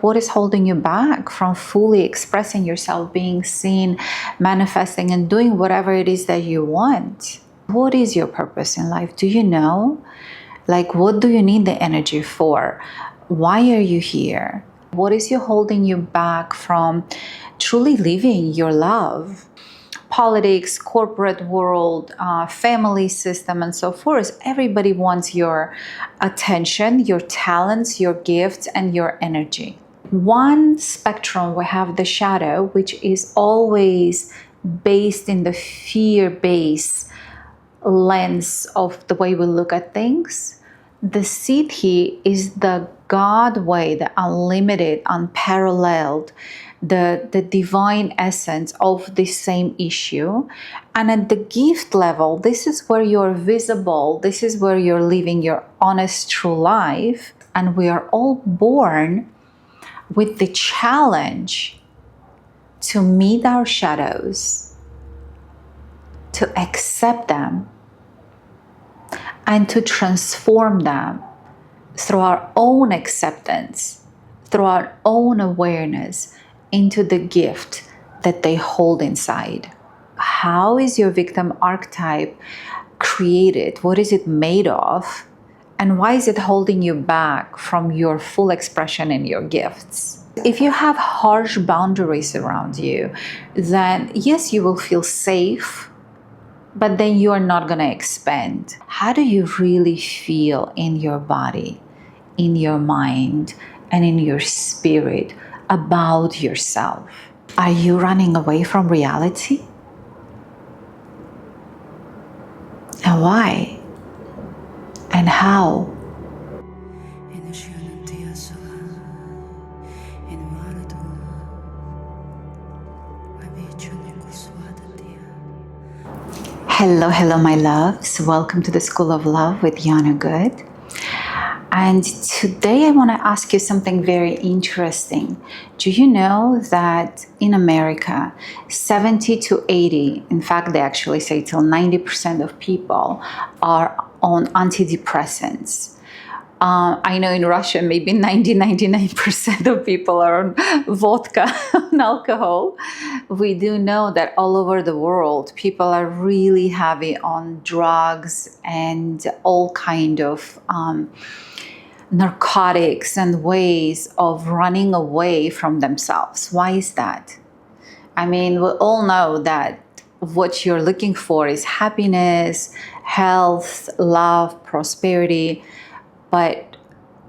What is holding you back from fully expressing yourself, being seen, manifesting, and doing whatever it is that you want? What is your purpose in life? Do you know? Like, what do you need the energy for? Why are you here? What is holding you back from truly living your love? Politics, corporate world, family system, and so forth. Everybody wants your attention, your talents, your gifts, and your energy. One spectrum, we have the shadow, which is always based in the fear-based lens of the way we look at things. The Siddhi is the God way, the unlimited, unparalleled, the divine essence of the same issue. And at the gift level, this is where you're visible, this is where you're living your honest, true life. And we are all born with the challenge to meet our shadows, to accept them, and to transform them through our own acceptance, through our own awareness into the gift that they hold inside. How is your victim archetype created? What is it made of? And why is it holding you back from your full expression in your gifts? If you have harsh boundaries around you, then yes, you will feel safe, but then you are not going to expand. How do you really feel in your body, in your mind, and in your spirit about yourself? Are you running away from reality? And why? And how? Hello, my loves. Welcome to the School of Love with Yana Good. And today I want to ask you something very interesting. Do you know that in America, 70 to 80, in fact, they actually say till 90% of people are on antidepressants. I know in Russia, maybe 99% of people are on vodka, on alcohol. We do know that all over the world, people are really heavy on drugs and all kind of narcotics and ways of running away from themselves. Why is that? I mean, we all know that what you're looking for is happiness, health, love, prosperity. But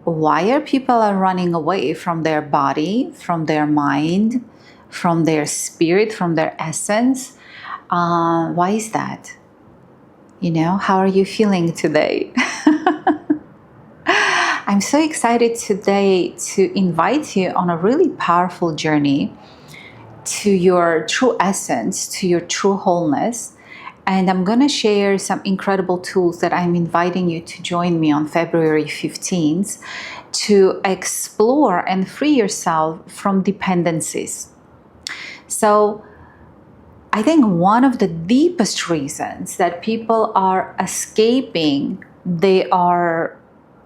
why are people running away from their body, from their mind, from their spirit, from their essence? Why is that? You know, how are you feeling today? I'm so excited today to invite you on a really powerful journey to your true essence, to your true wholeness. And I'm going to share some incredible tools that I'm inviting you to join me on February 15th to explore and free yourself from dependencies. So I think one of the deepest reasons that people are escaping their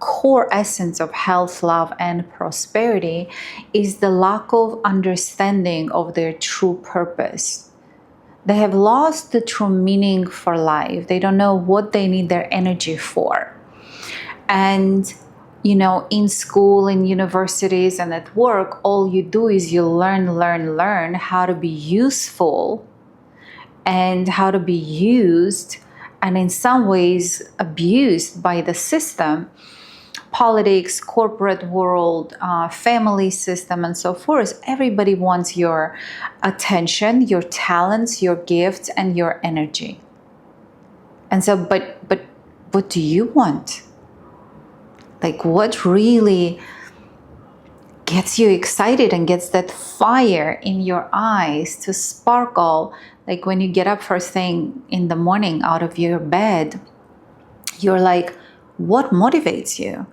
core essence of health, love, and prosperity is the lack of understanding of their true purpose. They have lost the true meaning for life. They don't know what they need their energy for. And, you know, in school, in universities, and at work, all you do is you learn how to be useful and how to be used, and in some ways abused by the system. Politics, corporate world, family system, and so forth. Everybody wants your attention, your talents, your gifts, and your energy. And so, but what do you want? Like, what really gets you excited and gets that fire in your eyes to sparkle? Like when you get up first thing in the morning out of your bed, you're like, what motivates you?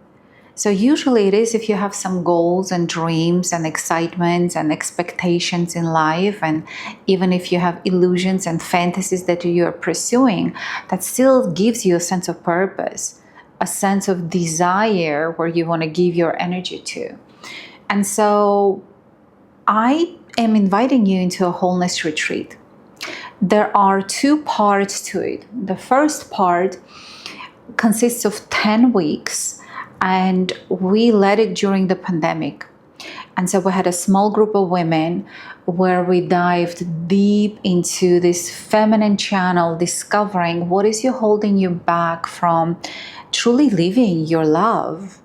So usually it is if you have some goals and dreams and excitements and expectations in life, and even if you have illusions and fantasies that you're pursuing, that still gives you a sense of purpose, a sense of desire where you want to give your energy to. And so I am inviting you into a wholeness retreat. There are 2 parts to it. The first part consists of 10 weeks, and we led it during the pandemic. And so we had a small group of women where we dived deep into this feminine channel, discovering what is holding you back from truly living your love,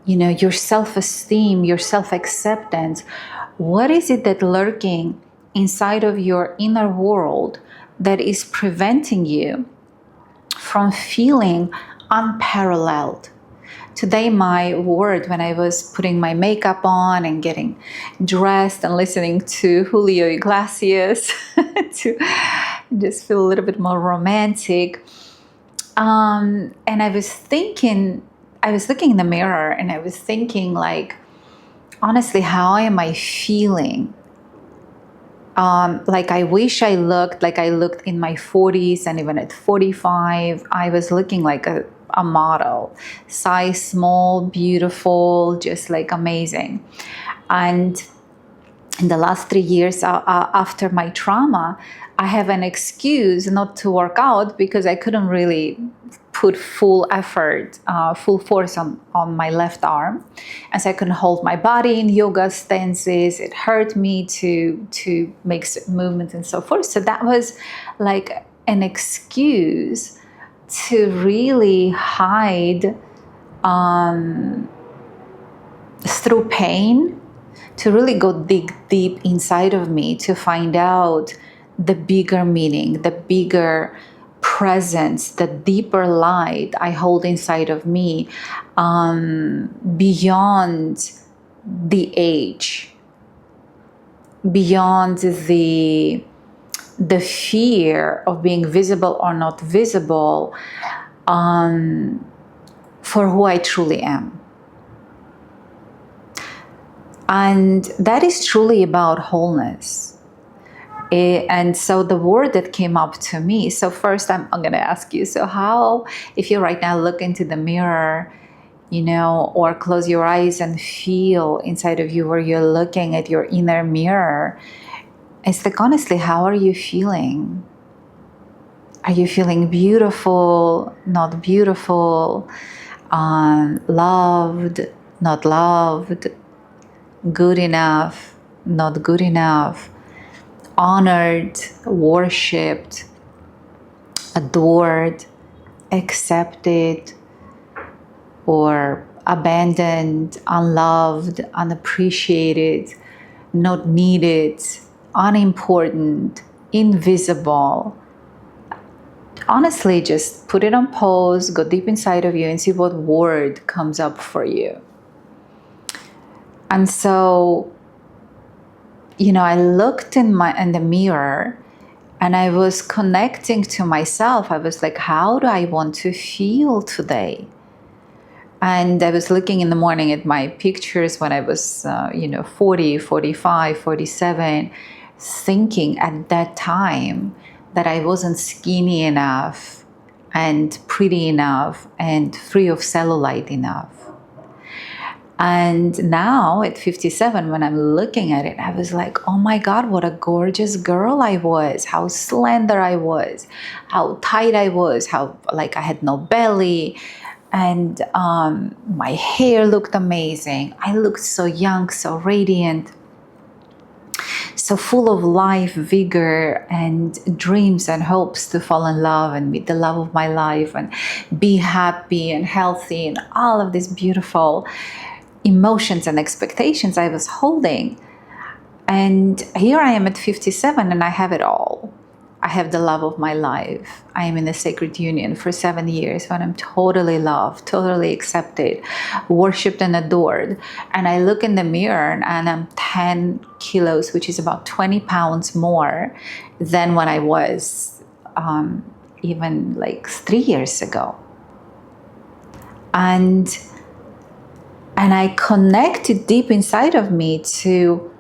your self-esteem, your self-acceptance. What is it that lurking inside of your inner world that is preventing you from feeling unparalleled? Today, my word, when I was putting my makeup on and getting dressed and listening to Julio Iglesias to just feel a little bit more romantic, and I was looking in the mirror and I was thinking, like, honestly, how am I feeling? Like, I wish I looked like I looked in my 40s, and even at 45, I was looking like a model, size small, beautiful, just like amazing. And in the last 3 years after my trauma, I have an excuse not to work out because I couldn't really put full effort, full force on my left arm. And so I couldn't hold my body in yoga stances. It hurt me to make movements and so forth. So that was like an excuse to really hide through pain, to really go dig deep inside of me to find out the bigger meaning, the bigger presence, the deeper light I hold inside of me, beyond the age, beyond the fear of being visible or not visible, for who I truly am. And that is truly about wholeness. And so the word that came up to me, so first I'm going to ask you, so how, if you right now look into the mirror, or close your eyes and feel inside of you where you're looking at your inner mirror, it's like, honestly, how are you feeling? Are you feeling beautiful, not beautiful, loved, not loved, good enough, not good enough, honored, worshipped, adored, accepted, or abandoned, unloved, unappreciated, not needed, unimportant, invisible? Honestly, just put it on pause, go deep inside of you and see what word comes up for you. And so, I looked in the mirror and I was connecting to myself. I was like, how do I want to feel today? And I was looking in the morning at my pictures when I was, 40, 45, 47, thinking at that time that I wasn't skinny enough and pretty enough and free of cellulite enough. And now at 57, when I'm looking at it, I was like, oh my God, what a gorgeous girl I was, how slender I was, how tight I was, how like I had no belly. And my hair looked amazing. I looked so young, so radiant, so full of life, vigor, and dreams and hopes to fall in love and meet the love of my life and be happy and healthy and all of these beautiful emotions and expectations I was holding. And here I am at 57 and I have it all. I have the love of my life. I am in a sacred union for 7 years when I'm totally loved, totally accepted, worshipped and adored. And I look in the mirror and I'm 10 kilos, which is about 20 pounds more than when I was even like 3 years ago. And I connected deep inside of me to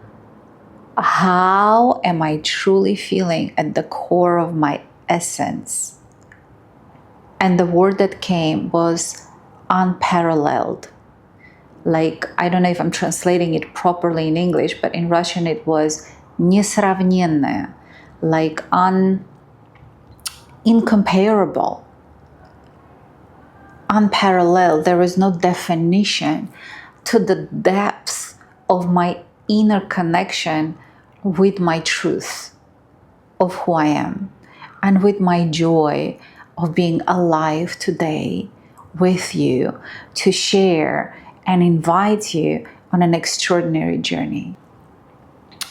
how am I truly feeling at the core of my essence. And the word that came was unparalleled, like, I don't know if I'm translating it properly in English, but in Russian it was несравненное, like incomparable, unparalleled. There is no definition to the depths of my inner connection with my truth of who I am, and with my joy of being alive today with you to share and invite you on an extraordinary journey.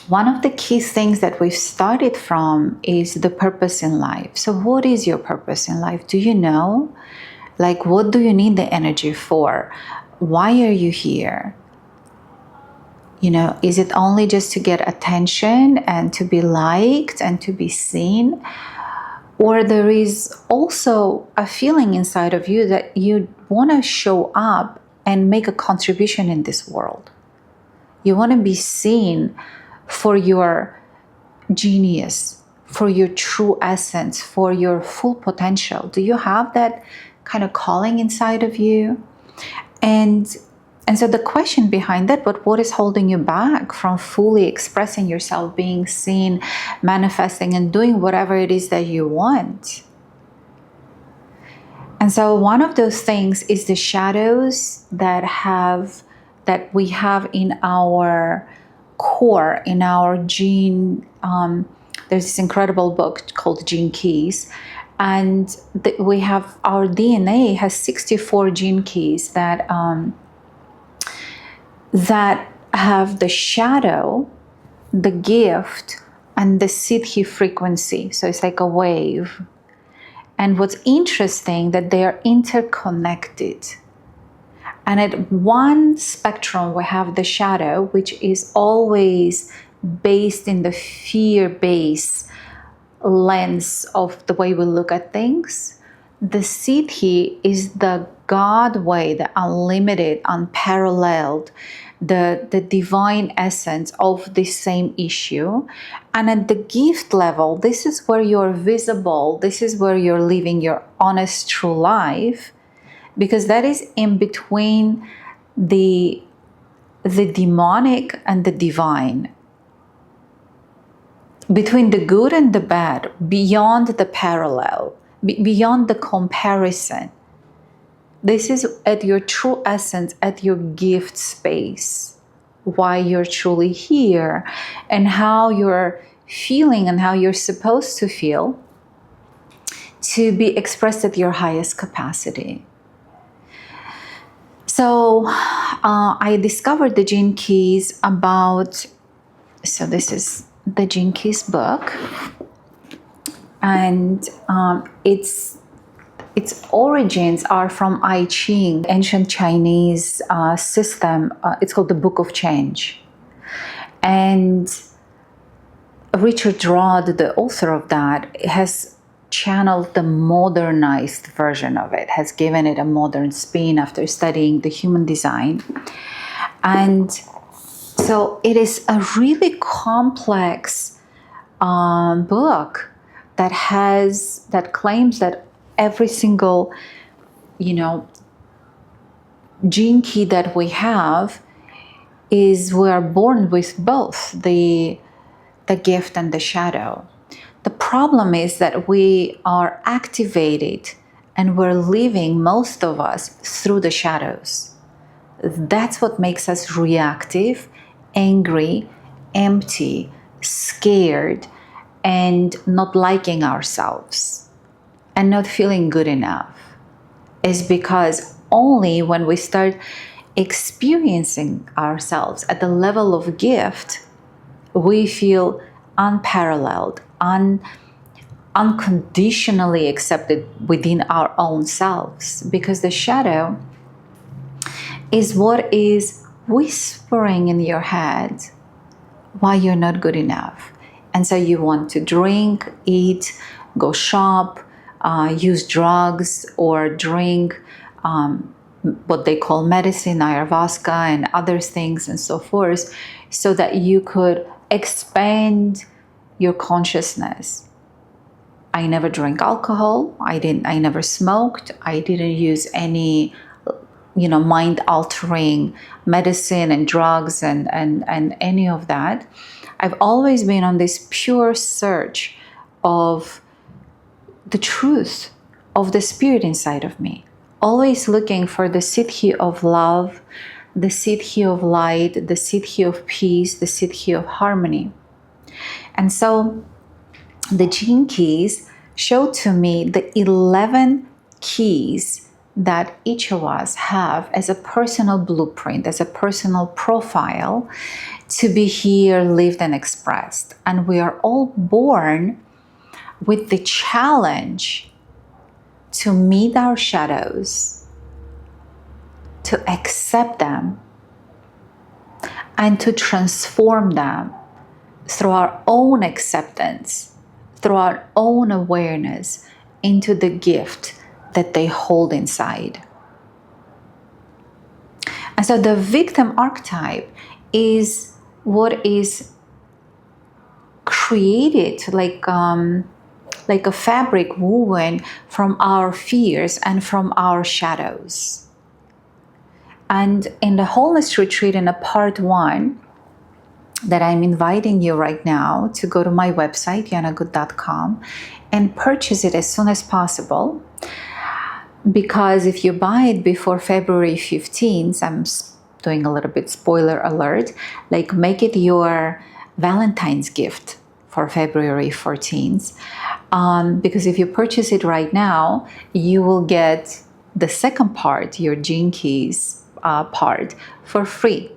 One of the key things that we've started from is the purpose in life. So what is your purpose in life? Do you know? Like, what do you need the energy for? Why are you here? You know, is it only just to get attention and to be liked and to be seen? Or there is also a feeling inside of you that you want to show up and make a contribution in this world. You want to be seen for your genius, for your true essence, for your full potential. Do you have that kind of calling inside of you? And so the question behind that, but what is holding you back from fully expressing yourself, being seen, manifesting, and doing whatever it is that you want? And so one of those things is the shadows that we have in our core, in our gene. There's this incredible book called Gene Keys. And we have, our DNA has 64 gene keys that have the shadow, the gift, and the Siddhi frequency. So it's like a wave. And what's interesting, that they are interconnected. And at one spectrum, we have the shadow, which is always based in the fear-based lens of the way we look at things. The Siddhi is the God way, the unlimited, unparalleled, the divine essence of the same issue. And at the gift level, this is where you're visible. This is where you're living your honest, true life, because that is in between the demonic and the divine, between the good and the bad, beyond the parallel, beyond the comparison. This is at your true essence, at your gift space, why you're truly here, and how you're feeling and how you're supposed to feel to be expressed at your highest capacity. So I discovered the Gene Keys so this is the Gene Keys book, and its origins are from I Ching, ancient Chinese system. It's called the Book of Change. And Richard Rodd, the author of that, has channeled the modernized version of it, has given it a modern spin after studying the human design. And so it is a really complex book that claims that every single, gene key that we have we are born with both the gift and the shadow. The problem is that we are activated and we're living, most of us, through the shadows. That's what makes us reactive, angry, empty, scared, and not liking ourselves and not feeling good enough. Is because only when we start experiencing ourselves at the level of gift, we feel unparalleled, unconditionally accepted within our own selves. Because the shadow is what is whispering in your head why you're not good enough. And so you want to drink, eat, go shop, use drugs, or drink what they call medicine, ayahuasca, and other things and so forth, so that you could expand your consciousness. I never drank alcohol. I never smoked. I didn't use any mind altering medicine and drugs and any of that. I've always been on this pure search of the truth of the spirit inside of me, always looking for the Siddhi of love, the Siddhi of light, the Siddhi of peace, the Siddhi of harmony. And so the gene keys show to me the 11 keys that each of us have as a personal blueprint, as a personal profile to be here, lived, and expressed. And we are all born with the challenge to meet our shadows, to accept them, and to transform them through our own acceptance, through our own awareness into the gift that they hold inside. And so the victim archetype is what is created like a fabric woven from our fears and from our shadows. And in the Wholeness Retreat, in a part 1, that I'm inviting you right now to go to my website, yanagood.com, and purchase it as soon as possible. Because if you buy it before February 15th, I'm doing a little bit spoiler alert, like make it your Valentine's gift for February 14th. Because if you purchase it right now, you will get the second part, your Gene Keys part, for free.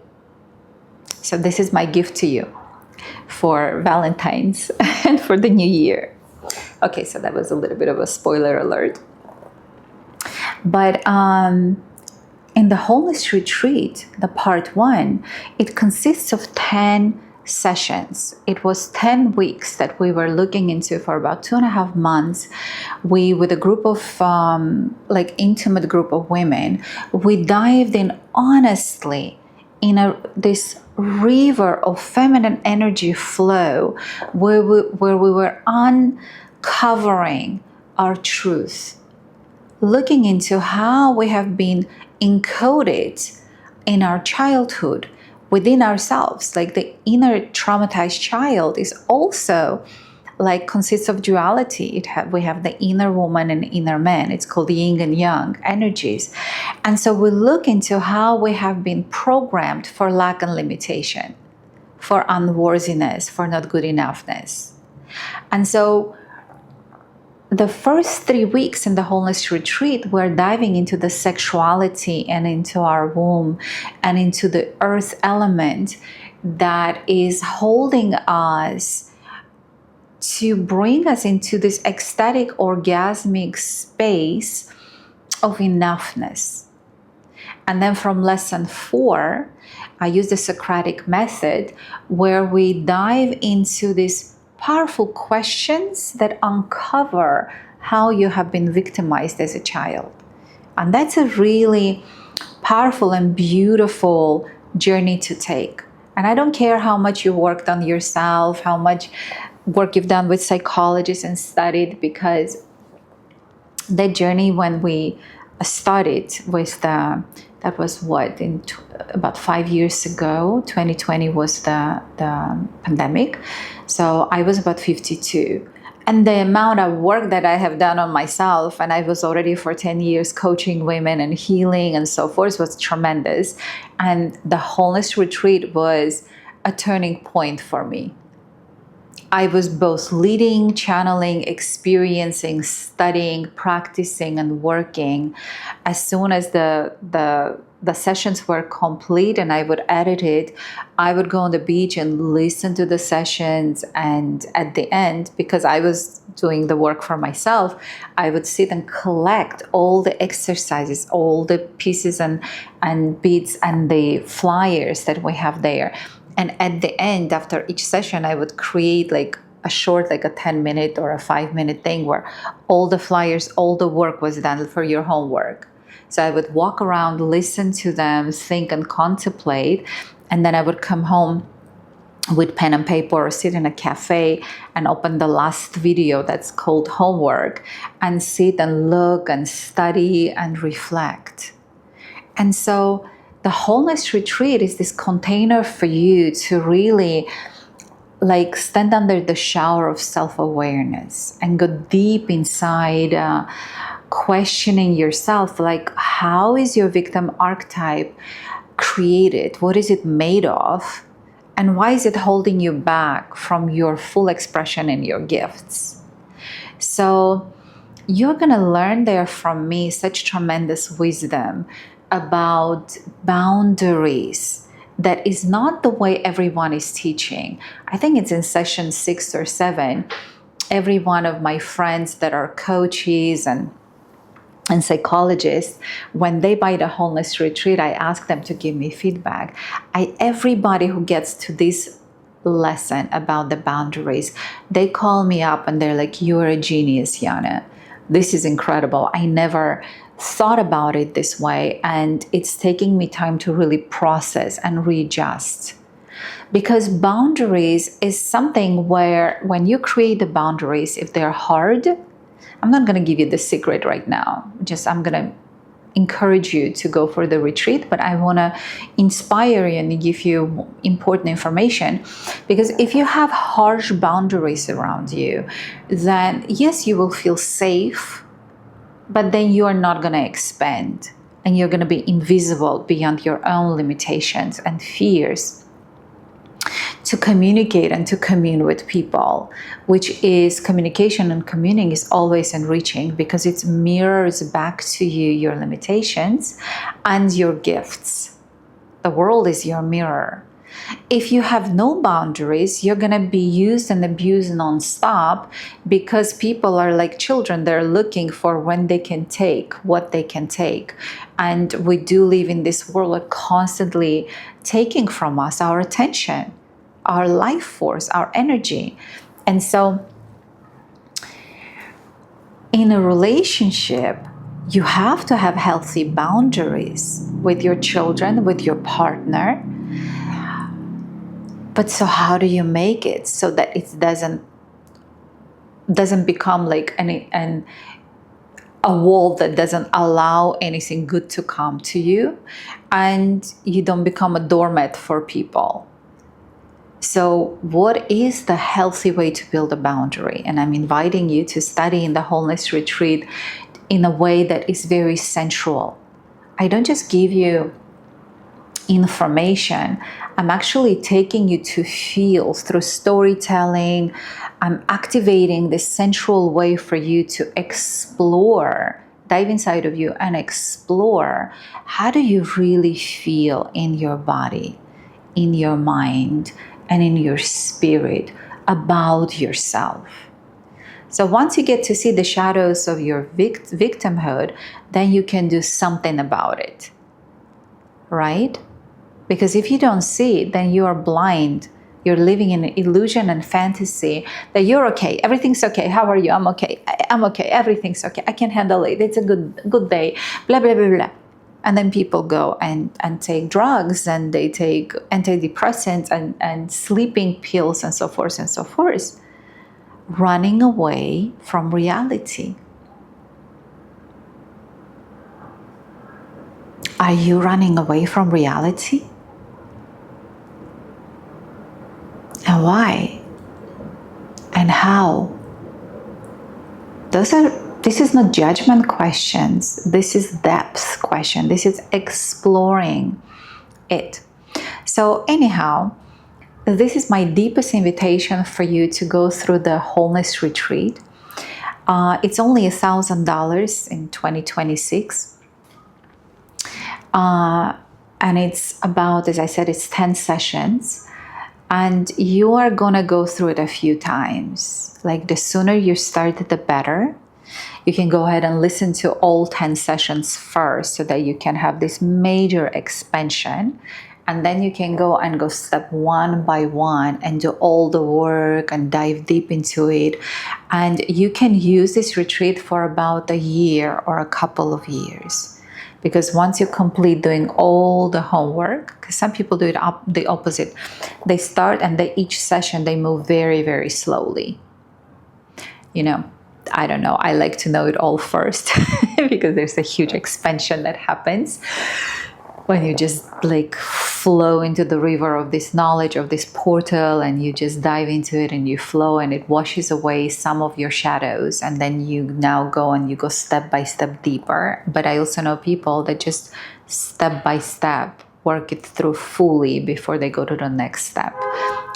So this is my gift to you for Valentine's and for the new year. Okay, so that was a little bit of a spoiler alert. But in the Wholeness Retreat, the part 1, it consists of 10 sessions. It was 10 weeks that we were looking into for about 2.5 months. We, with a group of intimate group of women, we dived in honestly in this river of feminine energy flow where we were uncovering our truth, looking into how we have been encoded in our childhood within ourselves. Like the inner traumatized child is also consists of duality. We have the inner woman and inner man. It's called yin and yang energies. And so we look into how we have been programmed for lack and limitation, for unworthiness, for not good enoughness. And so the first 3 weeks in the Wholeness Retreat, we're diving into the sexuality and into our womb and into the earth element that is holding us to bring us into this ecstatic, orgasmic space of enoughness. And then from lesson 4, I use the Socratic method where we dive into these powerful questions that uncover how you have been victimized as a child. And that's a really powerful and beautiful journey to take. And I don't care how much you worked on yourself, how much work you've done with psychologists and studied, because that journey, when we started with that was what, about 5 years ago. 2020 was the pandemic. So I was about 52. And the amount of work that I have done on myself, and I was already for 10 years coaching women and healing and so forth, was tremendous. And the Wholeness Retreat was a turning point for me. I was both leading, channeling, experiencing, studying, practicing, and working. As soon as the sessions were complete and I would edit it, I would go on the beach and listen to the sessions. And at the end, because I was doing the work for myself, I would sit and collect all the exercises, all the pieces and bits and the flyers that we have there. And at the end, after each session, I would create a short, a 10-minute or a 5-minute thing where all the flyers, all the work was done for your homework. So I would walk around, listen to them, think and contemplate. And then I would come home with pen and paper or sit in a cafe and open the last video that's called homework and sit and look and study and reflect. And so the Wholeness Retreat is this container for you to really like stand under the shower of self-awareness and go deep inside, questioning yourself, like, how is your victim archetype created? What is it made of? And why is it holding you back from your full expression and your gifts? So you're going to learn there from me such tremendous wisdom about boundaries that is not the way everyone is teaching. I think it's in session 6 or 7. Every one of my friends that are coaches and psychologists, when they buy the Wholeness Retreat, I ask them to give me feedback. Everybody who gets to this lesson about the boundaries, they call me up and they're like, "You're a genius, Yana. This is incredible. I never thought about it this way, and it's taking me time to really process and readjust." Because boundaries is something where when you create the boundaries, if they're hard, I'm not going to give you the secret right now. I'm going to encourage you to go for the retreat, but I want to inspire you and give you important information. Because if you have harsh boundaries around you, then yes, you will feel safe, but then you are not going to expand and you're going to be invisible beyond your own limitations and fears to communicate and to commune with people, which is communication, and communing is always enriching because it mirrors back to you your limitations and your gifts. The world is your mirror. If you have no boundaries, you're going to be used and abused nonstop because people are like children. They're looking for when they can take, what they can take. And we do live in this world of constantly taking from us our attention, our life force, our energy. And so in a relationship, you have to have healthy boundaries with your children, with your partner. But so how do you make it so that it doesn't become like a wall that doesn't allow anything good to come to you, and you don't become a doormat for people? So what is the healthy way to build a boundary? And I'm inviting you to study in the Wholeness Retreat in a way that is very sensual. I don't just give you information. I'm actually taking you to feel through storytelling. I'm activating this sensual way for you to explore, dive inside of you and explore, how do you really feel in your body, in your mind, and in your spirit about yourself. So once you get to see the shadows of your victimhood, then you can do something about it, right? Because if you don't see it, then you are blind. You're living in an illusion and fantasy that you're okay. Everything's okay. How are you? I'm okay. I'm okay. Everything's okay. I can handle it. It's a good day. Blah, blah, blah, blah. And then people go and take drugs, and they take antidepressants and sleeping pills and so forth, running away from reality. Are you running away from reality? And why? And how? This is not judgment questions. This is depth question. This is exploring it. So anyhow, this is my deepest invitation for you to go through the Wholeness Retreat. It's only $1,000 in 2026. And it's about, as I said, it's 10 sessions. And you are going to go through it a few times. Like the sooner you start, the better. You can go ahead and listen to all 10 sessions first so that you can have this major expansion. And then you can go step one by one and do all the work and dive deep into it. And you can use this retreat for about a year or a couple of years. Because once you complete doing all the homework, because some people do it the opposite. They start and each session they move very, very slowly. You know, I don't know. I like to know it all first because there's a huge expansion that happens. when you just like flow into the river of this knowledge, of this portal, and you just dive into it and you flow, and it washes away some of your shadows, and then you now go and you go step by step deeper. But I also know people that just step by step work it through fully before they go to the next step.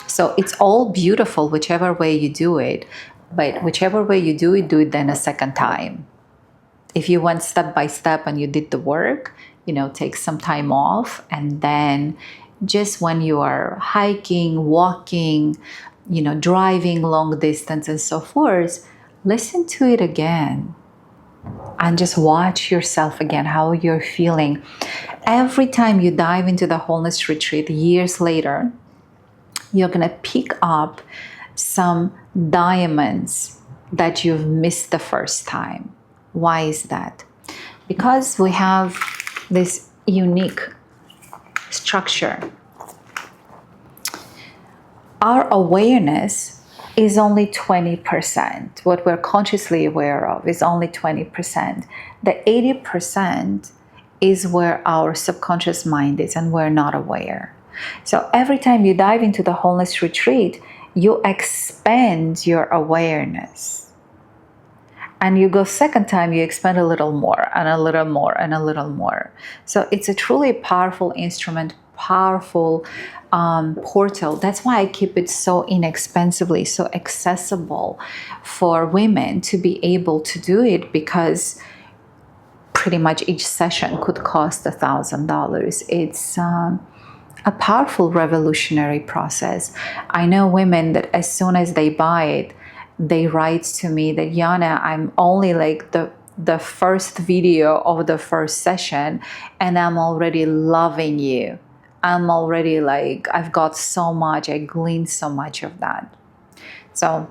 So it's all beautiful whichever way you do it, but whichever way you do it then a second time. If you went step by step and you did the work, take some time off, and then just when you are hiking, walking, driving long distance and so forth, listen to it again and just watch yourself again, how you're feeling. Every time you dive into the wholeness retreat years later, you're going to pick up some diamonds that you've missed the first time. Why is that? Because we have this unique structure. Our awareness is only 20%. What we're consciously aware of is only 20%. The 80% is where our subconscious mind is, and we're not aware. So every time you dive into the wholeness retreat, you expand your awareness. And you go second time, you expand a little more and a little more and a little more. So it's a truly powerful instrument, powerful portal. That's why I keep it so inexpensively, so accessible for women to be able to do it, because pretty much each session could cost $1,000. It's a powerful revolutionary process. I know women that as soon as they buy it, they write to me that, Yana, I'm only like the first video of the first session, and I'm already loving you. I'm already like, I've got so much, I gleaned so much of that. So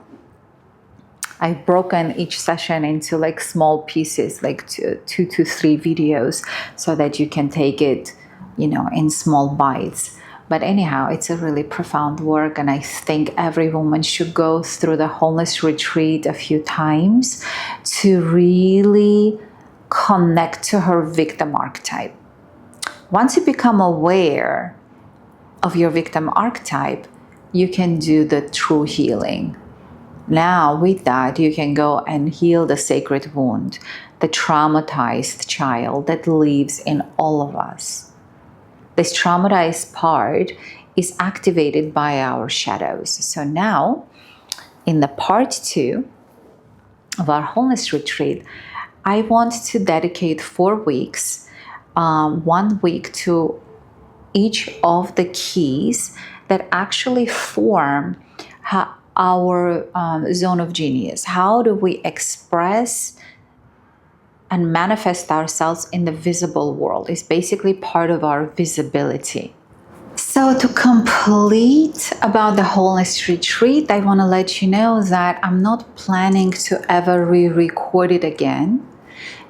I've broken each session into like small pieces, like two to three videos, so that you can take it, in small bites. But anyhow, it's a really profound work, and I think every woman should go through the wholeness retreat a few times to really connect to her victim archetype. Once you become aware of your victim archetype, you can do the true healing. Now, with that, you can go and heal the sacred wound, the traumatized child that lives in all of us. This traumatized part is activated by our shadows. So now, in the part 2 of our wholeness retreat, I want to dedicate 4 weeks, 1 week to each of the keys that actually form our zone of genius. How do we express and manifest ourselves in the visible world? Is basically part of our visibility. So to complete about the wholeness retreat, I want to let you know that I'm not planning to ever re-record it again,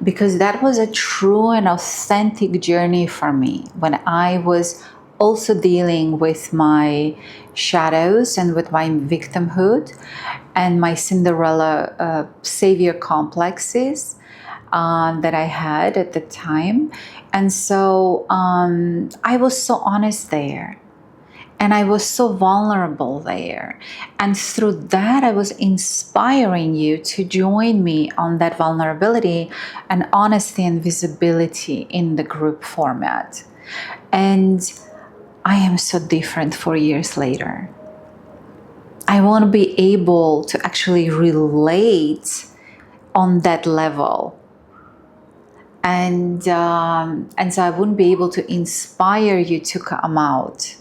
because that was a true and authentic journey for me when I was also dealing with my shadows and with my victimhood and my Cinderella savior complexes that I had at the time. And so I was so honest there, and I was so vulnerable there. And through that, I was inspiring you to join me on that vulnerability and honesty and visibility in the group format. And I am so different 4 years later. I want to be able to actually relate on that level. And so I wouldn't be able to inspire you to come out.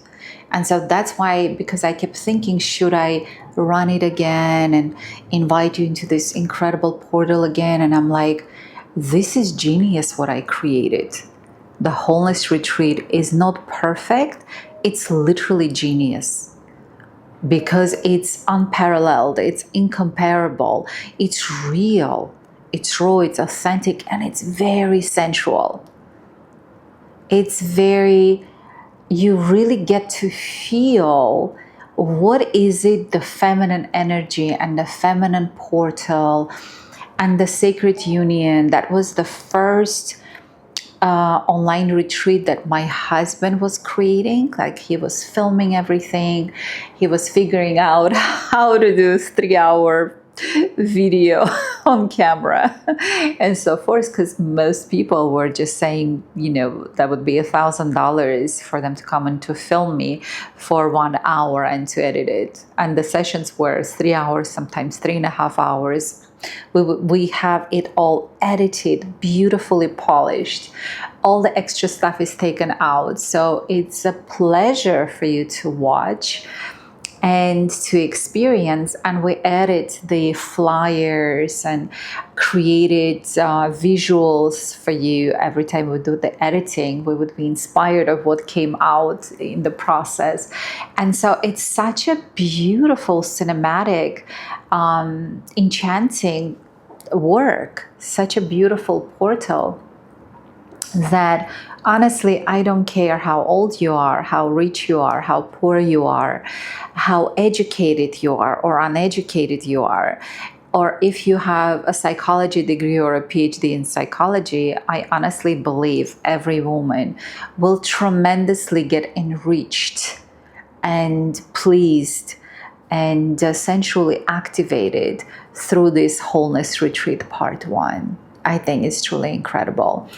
And so that's why, because I kept thinking, should I run it again and invite you into this incredible portal again? And I'm like, this is genius what I created. The wholeness retreat is not perfect. It's literally genius, because it's unparalleled. It's incomparable. It's real. It's raw, it's authentic, and it's very sensual. It's very, you really get to feel what is it, the feminine energy and the feminine portal and the sacred union. That was the first online retreat that my husband was creating. Like, he was filming everything, he was figuring out how to do 3-hour video on camera and so forth, because most people were just saying, that would be $1,000 for them to come and to film me for 1 hour and to edit it. And the sessions were 3 hours, sometimes 3.5 hours. We have it all edited, beautifully polished. All the extra stuff is taken out. So it's a pleasure for you to watch and to experience. And we edit the flyers and created visuals for you. Every time we do the editing, we would be inspired of what came out in the process. And so it's such a beautiful cinematic, enchanting work, such a beautiful portal that honestly, I don't care how old you are, how rich you are, how poor you are, how educated you are or uneducated you are, or if you have a psychology degree or a PhD in psychology. I honestly believe every woman will tremendously get enriched and pleased and sensually activated through this Wholeness Retreat Part 1. I think it's truly incredible.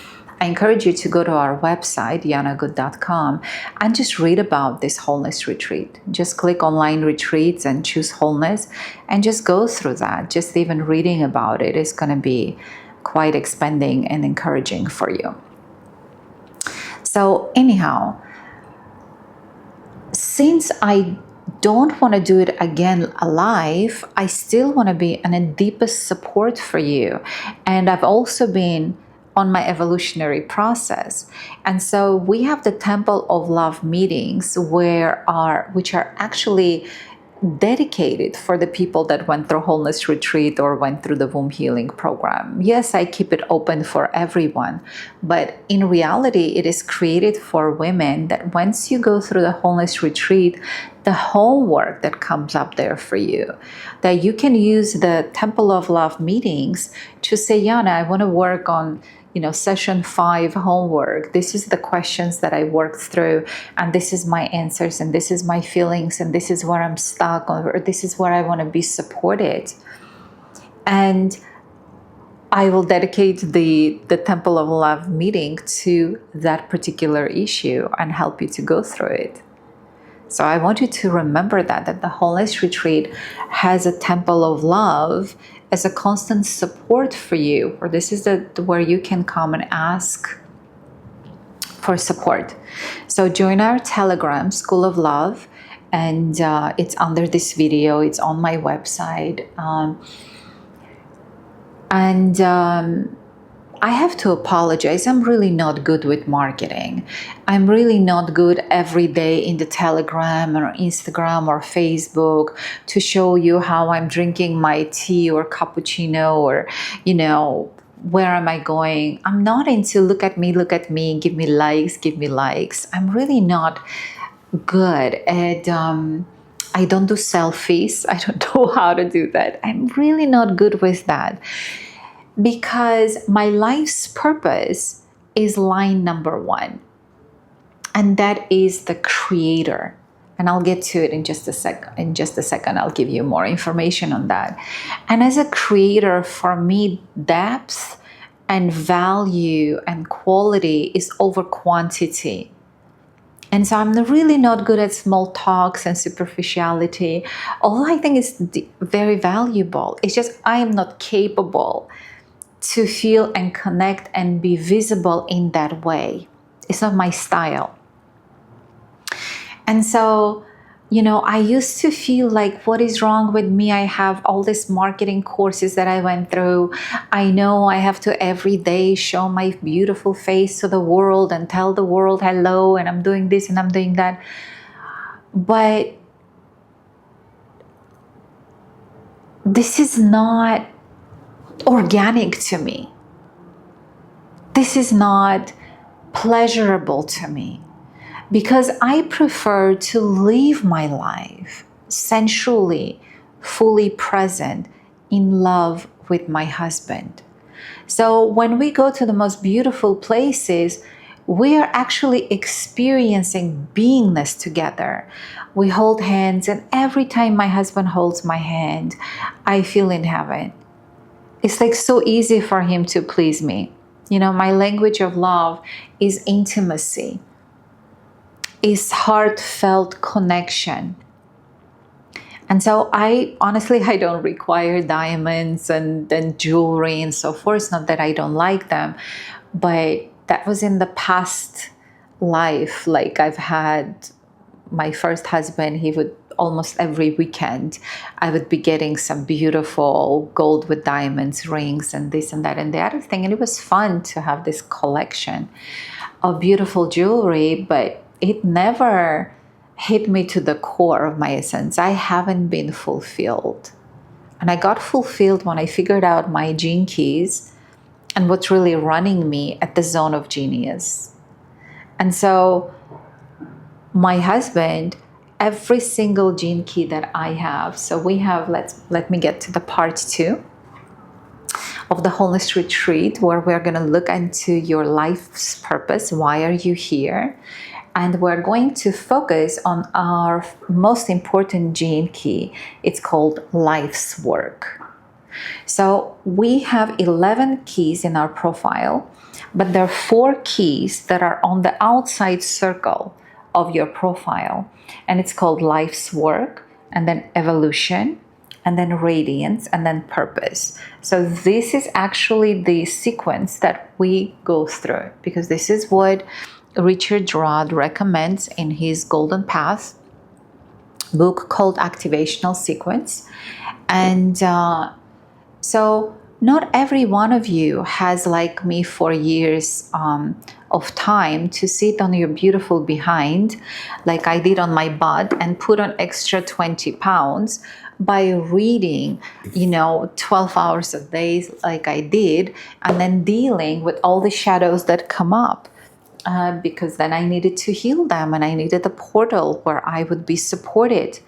I encourage you to go to our website, yanagood.com, and just read about this Wholeness Retreat. Just click online retreats and choose Wholeness and just go through that. Just even reading about it is going to be quite expanding and encouraging for you. So anyhow, since I don't want to do it again alive, I still want to be in a deepest support for you. And I've also been on my evolutionary process. And so we have the Temple of Love meetings which are actually dedicated for the people that went through Wholeness Retreat or went through the womb healing program. Yes, I keep it open for everyone, but in reality, it is created for women that once you go through the Wholeness Retreat, the homework that comes up there for you, that you can use the Temple of Love meetings to say, Yana, I want to work on session 5 homework. This is the questions that I worked through, and this is my answers, and this is my feelings, and this is where I'm stuck, or this is where I want to be supported. And I will dedicate the Temple of Love meeting to that particular issue and help you to go through it. So I want you to remember that the Wholeness Retreat has a Temple of Love as a constant support for you, or this is where you can come and ask for support. So join our Telegram, School of Love, and it's under this video. It's on my website. I have to apologize. I'm really not good with marketing. I'm really not good every day in the Telegram or Instagram or Facebook to show you how I'm drinking my tea or cappuccino or, where am I going? I'm not into look at me, give me likes. I'm really not good at, I don't do selfies. I don't know how to do that. I'm really not good with that. Because my life's purpose is line number 1. And that is the creator. And I'll get to it in just a second. I'll give you more information on that. And as a creator, for me, depth and value and quality is over quantity. And so I'm really not good at small talks and superficiality. All I think is very valuable. It's just I am not capable to feel and connect and be visible in that way. It's not my style. And so, I used to feel like, what is wrong with me? I have all these marketing courses that I went through. I know I have to every day show my beautiful face to the world and tell the world hello, and I'm doing this and I'm doing that. But this is not organic to me. This is not pleasurable to me, because I prefer to live my life sensually, fully present in love with my husband. So when we go to the most beautiful places, we are actually experiencing beingness together. We hold hands, and every time my husband holds my hand, I feel in heaven. It's like so easy for him to please me. You know, my language of love is intimacy, is heartfelt connection. And so I don't require diamonds and jewelry and so forth. It's not that I don't like them, but that was in the past life. Like I've had my first husband, he would almost every weekend, I would be getting some beautiful gold with diamonds rings and this and that and the other thing. And it was fun to have this collection of beautiful jewelry, but it never hit me to the core of my essence. I haven't been fulfilled. And I got fulfilled when I figured out my gene keys and what's really running me at the zone of genius. And so my husband, every single gene key that I have, so we have, let me get to the part 2 of the Wholeness Retreat, where we're going to look into your life's purpose. Why are you here? And we're going to focus on our most important gene key. It's called life's work. So we have 11 keys in our profile, but there are 4 keys that are on the outside circle of your profile. And it's called life's work, and then evolution, and then radiance, and then purpose. So this is actually the sequence that we go through, because this is what Richard Rudd recommends in his Golden Path book called Activational Sequence. And so not every one of you has, like me, 4 years of time to sit on your beautiful behind, like I did on my butt, and put on extra 20 pounds by reading, 12 hours a day like I did, and then dealing with all the shadows that come up. Because then I needed to heal them, and I needed a portal where I would be supported.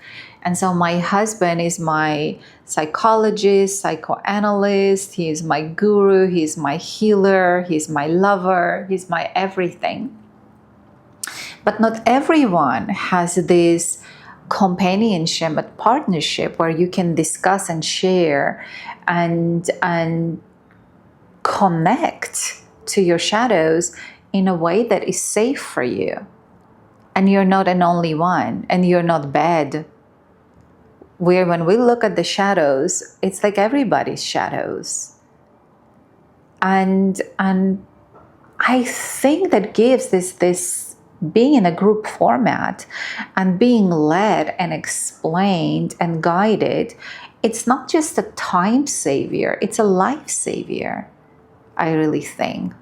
And so my husband is my psychologist, psychoanalyst, he is my guru, he's my healer, he's my lover, he's my everything. But not everyone has this companionship and partnership where you can discuss and share and connect to your shadows in a way that is safe for you. And you're not an only one, and you're not bad. When we look at the shadows, it's like everybody's shadows. And I think that gives this being in a group format and being led and explained and guided, it's not just a time savior, it's a life savior, I really think.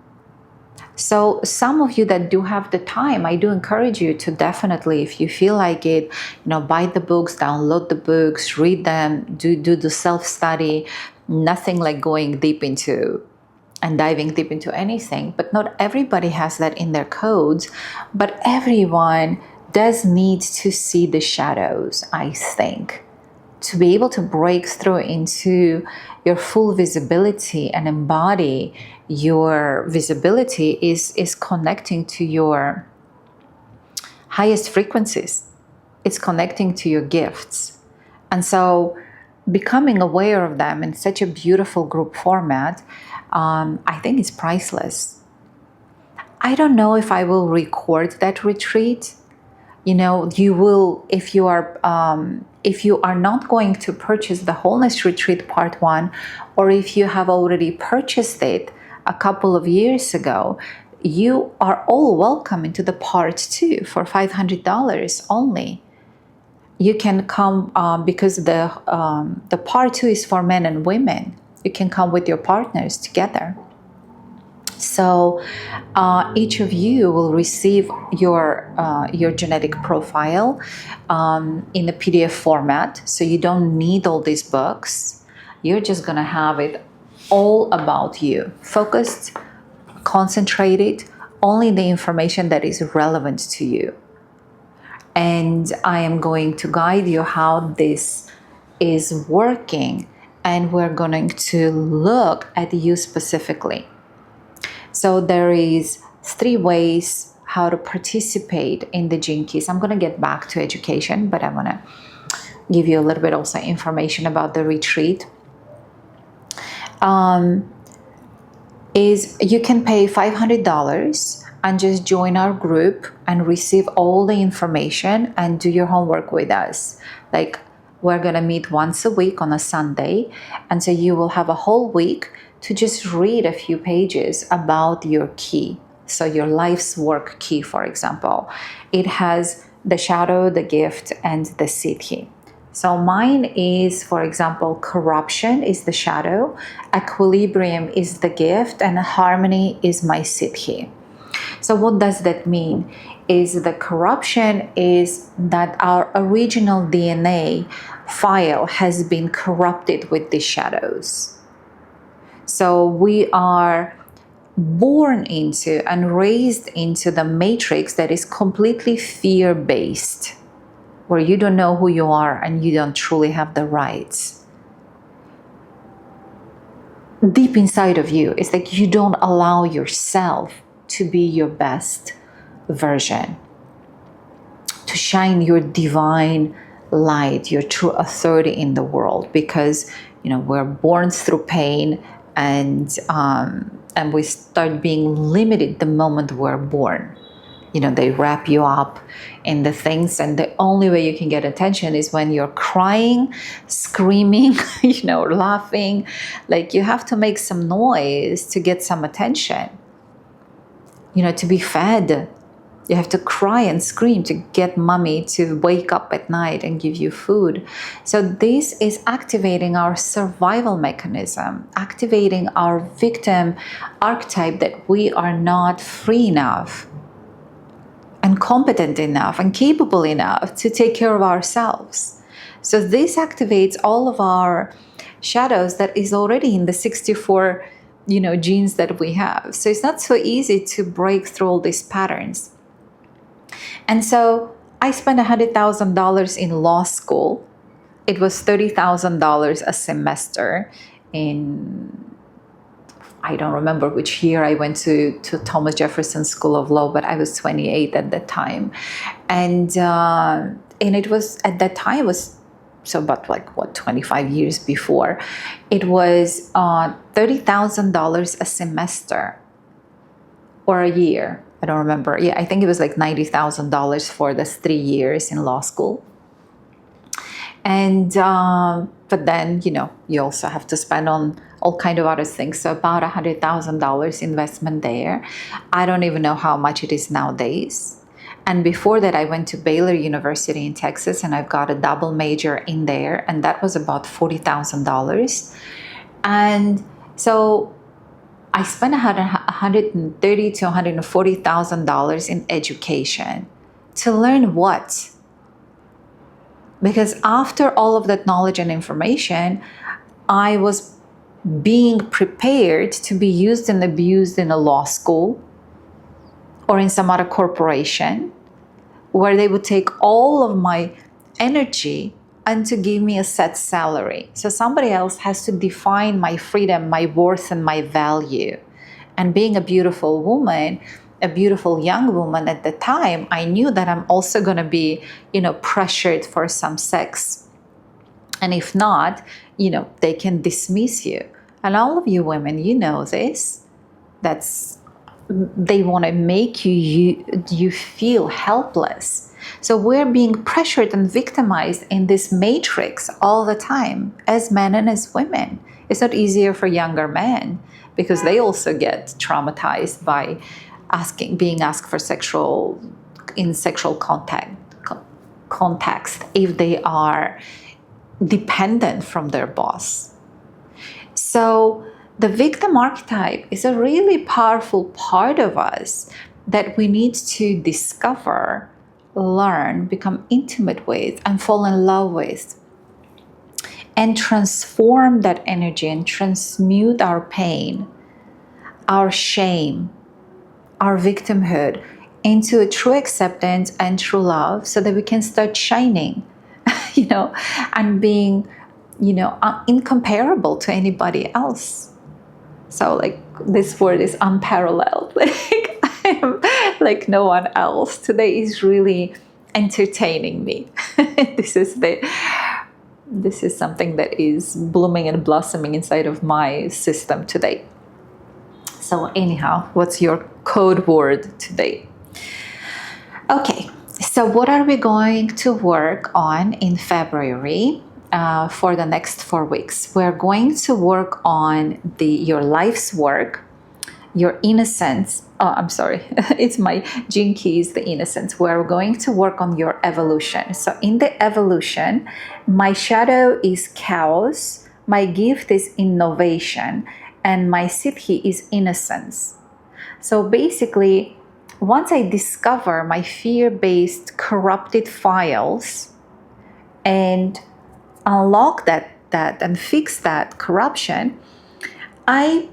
So some of you that do have the time, I do encourage you to definitely, if you feel like it, buy the books, download the books, read them, do the self-study. Nothing like going deep into and diving deep into anything. But not everybody has that in their codes. But everyone does need to see the shadows, I think, to be able to break through into your full visibility and embody your visibility is connecting to your highest frequencies. It's connecting to your gifts. And so becoming aware of them in such a beautiful group format, I think is priceless. I don't know if I will record that retreat. You will, if you are not going to purchase the Wholeness Retreat Part 1, or if you have already purchased it a couple of years ago, you are all welcome into the Part 2 for $500 only. You can come because the Part 2 is for men and women. You can come with your partners together. So each of you will receive your genetic profile in a PDF format. So you don't need all these books. You're just going to have it all about you, focused, concentrated, only the information that is relevant to you. And I am going to guide you how this is working and we're going to look at you specifically. So there is 3 ways how to participate in the Gene Keys. I'm going to get back to education, but I want to give you a little bit also information about the retreat. Is you can pay $500 and just join our group and receive all the information and do your homework with us. Like, we're going to meet once a week on a Sunday, and so you will have a whole week to just read a few pages about your key. So your life's work key, for example, it has the shadow, the gift, and the Siddhi. So mine is, for example, corruption is the shadow, equilibrium is the gift, and harmony is my Siddhi. So what does that mean? Is the corruption is that our original DNA file has been corrupted with the shadows. So we are born into and raised into the matrix that is completely fear-based, where you don't know who you are and you don't truly have the rights. Deep inside of you, it's like you don't allow yourself to be your best version, to shine your divine light, your true authority in the world, because we're born through pain, and we start being limited the moment we're born. They wrap you up in the things, and the only way you can get attention is when you're crying, screaming, laughing. Like, you have to make some noise to get some attention. To be fed, you have to cry and scream to get mommy to wake up at night and give you food. So this is activating our survival mechanism, activating our victim archetype, that we are not free enough and competent enough and capable enough to take care of ourselves. So this activates all of our shadows that is already in the 64 genes that we have. So it's not so easy to break through all these patterns. And so I spent $100,000 in law school. It was $30,000 a semester. I don't remember which year I went to Thomas Jefferson School of Law, but I was 28 at that time. And it was, at that time, it was so about 25 years before, it was $30,000 a semester or a year. I don't remember. Yeah, I think it was like $90,000 for the 3 years in law school. And but then you also have to spend on all kind of other things. So about $100,000 investment there. I don't even know how much it is nowadays. And before that, I went to Baylor University in Texas, and I've got a double major in there, and that was about $40,000. And so I spent $130,000 to $140,000 in education to learn what? Because after all of that knowledge and information, I was being prepared to be used and abused in a law school or in some other corporation, where they would take all of my energy and to give me a set salary. So somebody else has to define my freedom, my worth, and my value. And being a beautiful woman, a beautiful young woman at the time, I knew that I'm also going to be, pressured for some sex. And if not, they can dismiss you. And all of you women, this. They want to make you feel helpless. So we're being pressured and victimized in this matrix all the time, as men and as women. It's not easier for younger men, because they also get traumatized by being asked for sexual context if they are dependent from their boss. So the victim archetype is a really powerful part of us that we need to discover, learn, become intimate with, and fall in love with, and transform that energy and transmute our pain, our shame, our victimhood into a true acceptance and true love, so that we can start shining, and being, incomparable to anybody else. So like this word is unparalleled. Like I am like no one else. Today is really entertaining me. This is something that is blooming and blossoming inside of my system today. So anyhow, what's your code word today? Okay, so what are we going to work on in February for the next 4 weeks? We're going to work on your life's work, your innocence. Oh, I'm sorry. It's my gene key is the innocence. We're going to work on your evolution. So in the evolution, my shadow is chaos, my gift is innovation, and my Siddhi is innocence. So basically, once I discover my fear-based corrupted files and unlock that and fix that corruption, I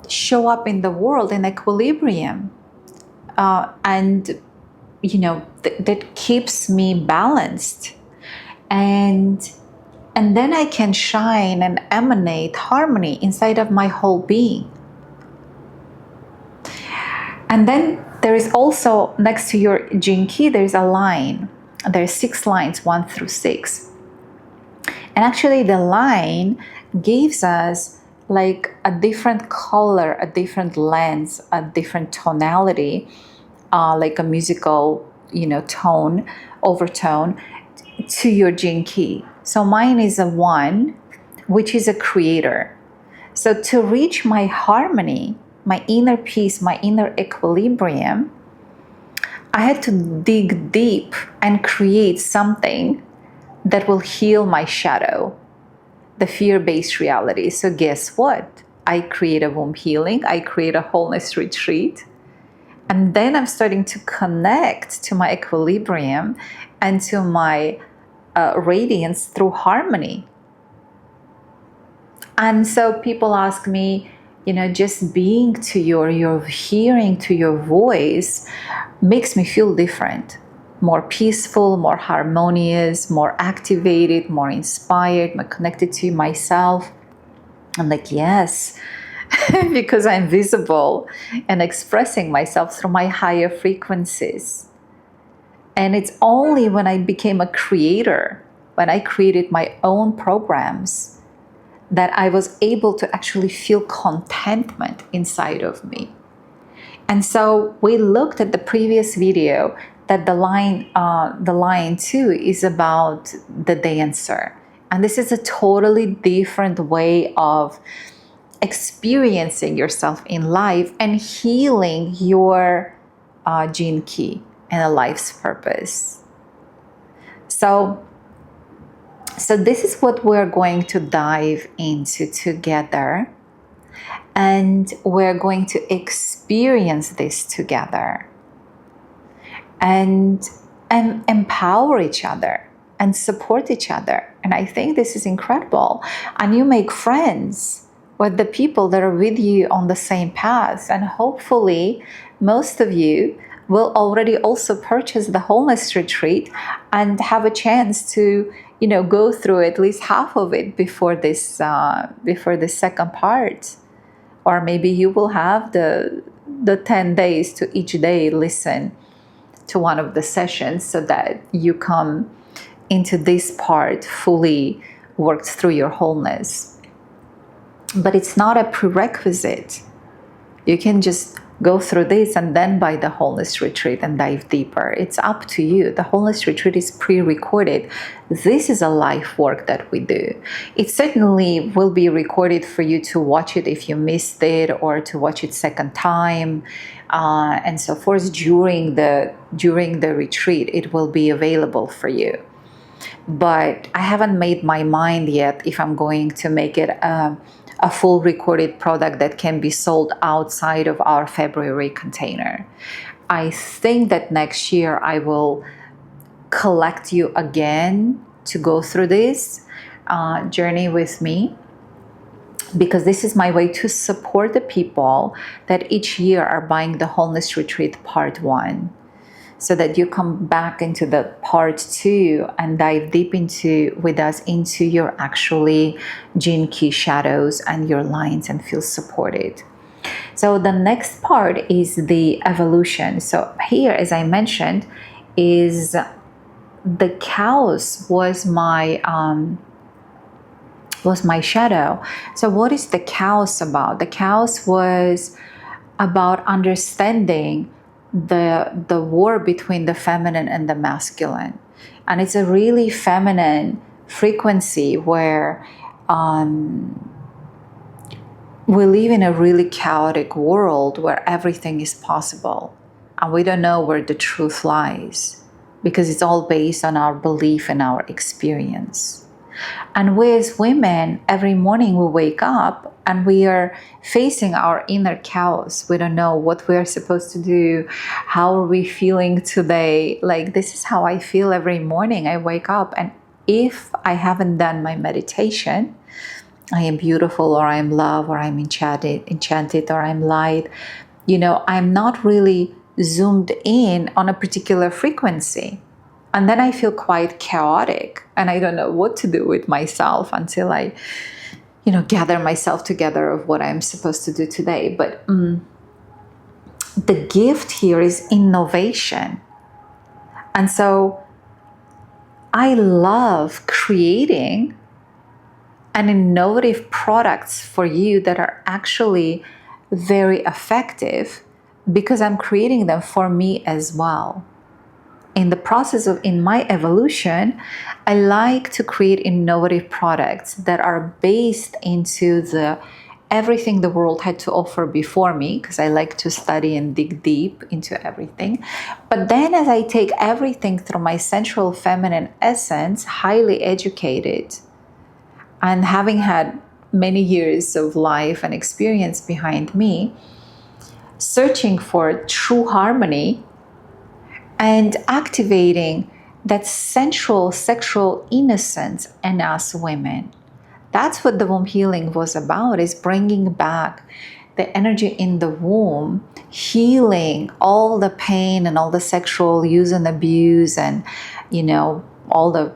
show up in the world in equilibrium, and that keeps me balanced, and then I can shine and emanate harmony inside of my whole being. And then there is also, next to your gene key, there's a line. There's 6 lines, 1 through 6. And actually the line gives us like a different color, a different lens, a different tonality, like a musical, tone, overtone to your gene key. So mine is a 1, which is a creator. So to reach my harmony, my inner peace, my inner equilibrium, I had to dig deep and create something that will heal my shadow, the fear-based reality. So guess what? I create a womb healing, I create a wholeness retreat, and then I'm starting to connect to my equilibrium and to my radiance through harmony. And so people ask me, just being to your hearing to your voice makes me feel different, more peaceful, more harmonious, more activated, more inspired, more connected to myself. I'm like, yes, because I'm visible and expressing myself through my higher frequencies. And it's only when I became a creator, when I created my own programs, that I was able to actually feel contentment inside of me. And so we looked at the previous video that the line 2 is about the dancer. And this is a totally different way of experiencing yourself in life and healing your gene key and a life's purpose. So this is what we're going to dive into together, and we're going to experience this together and empower each other and support each other. And I think this is incredible. And you make friends with the people that are with you on the same path, and hopefully most of you will already also purchase the wholeness retreat and have a chance to go through at least half of it before this second part. Or maybe you will have the 10 days to each day listen to one of the sessions, so that you come into this part fully worked through your wholeness. But it's not a prerequisite. You can just go through this and then buy the wholeness retreat and dive deeper. It's up to you. The wholeness retreat is pre-recorded. This is a life work that we do. It certainly will be recorded for you to watch it if you missed it, or to watch it second time, and so forth. During the retreat, it will be available for you. But I haven't made my mind yet if I'm going to make it a full recorded product that can be sold outside of our February container. I think that next year I will collect you again to go through this journey with me, because this is my way to support the people that each year are buying the Wholeness Retreat Part 1. so that you come back into the part 2 and dive deep into with us into your actually gene key shadows and your lines and feel supported. So the next part is the evolution. So here, as I mentioned, is the chaos was my shadow. So what is the chaos about? The chaos was about understanding the war between the feminine and the masculine. And it's a really feminine frequency where we live in a really chaotic world where everything is possible. And we don't know where the truth lies because it's all based on our belief and our experience. And we as women, every morning we wake up and we are facing our inner chaos. We don't know what we are supposed to do. How are we feeling today? Like, this is how I feel every morning. I wake up, and if I haven't done my meditation, I am beautiful, or I am love, or I'm enchanted, or I'm light. I'm not really zoomed in on a particular frequency. And then I feel quite chaotic and I don't know what to do with myself until I, gather myself together of what I'm supposed to do today. But the gift here is innovation. And so I love creating and innovative products for you that are actually very effective because I'm creating them for me as well. In the process of in my evolution, I like to create innovative products that are based into everything the world had to offer before me, because I like to study and dig deep into everything. But then as I take everything through my sensual feminine essence, highly educated, and having had many years of life and experience behind me, searching for true harmony and activating that sensual sexual innocence in us women. That's what the womb healing was about, is bringing back the energy in the womb, healing all the pain and all the sexual use and abuse and, all the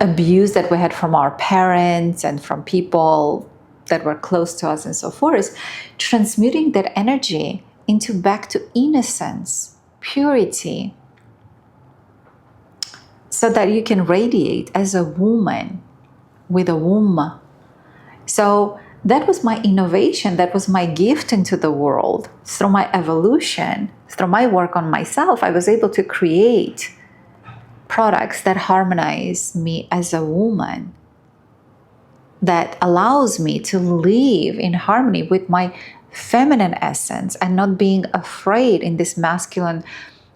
abuse that we had from our parents and from people that were close to us and so forth, transmuting that energy into back to innocence, purity, so that you can radiate as a woman with a womb. So that was my innovation. That was my gift into the world. Through my evolution, through my work on myself, I was able to create products that harmonize me as a woman, that allows me to live in harmony with my feminine essence and not being afraid in this masculine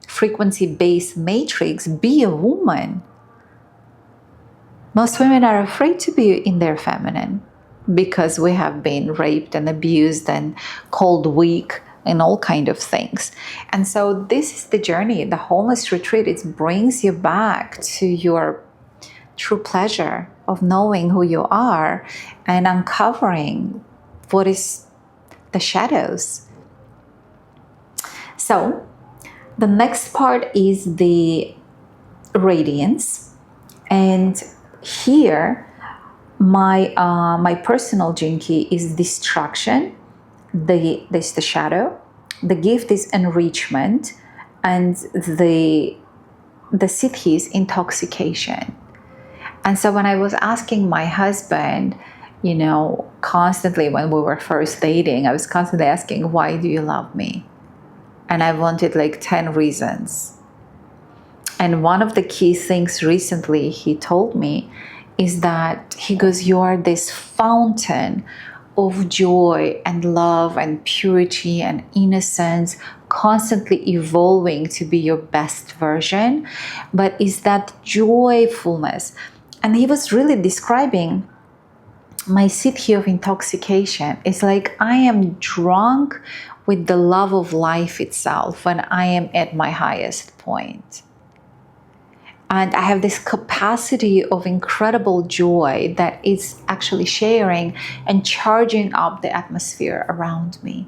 frequency-based matrix. Be a woman. Most women are afraid to be in their feminine because we have been raped and abused and called weak and all kind of things. And so this is the journey. The Wholeness Retreat, it brings you back to your true pleasure of knowing who you are and uncovering what is the shadows. So the next part is the Radiance. And here my personal gene key is Destruction. There's the shadow. The gift is Enrichment, and the Siddhi is Intoxication. And so when I was asking my husband, constantly when we were first dating, I was constantly asking, why do you love me? And I wanted like 10 reasons. And one of the key things recently he told me is that he goes, you are this fountain of joy and love and purity and innocence, constantly evolving to be your best version. But is that joyfulness? And he was really describing my Siddhi of intoxication. It's like I am drunk with the love of life itself when I am at my highest point. And I have this capacity of incredible joy that is actually sharing and charging up the atmosphere around me.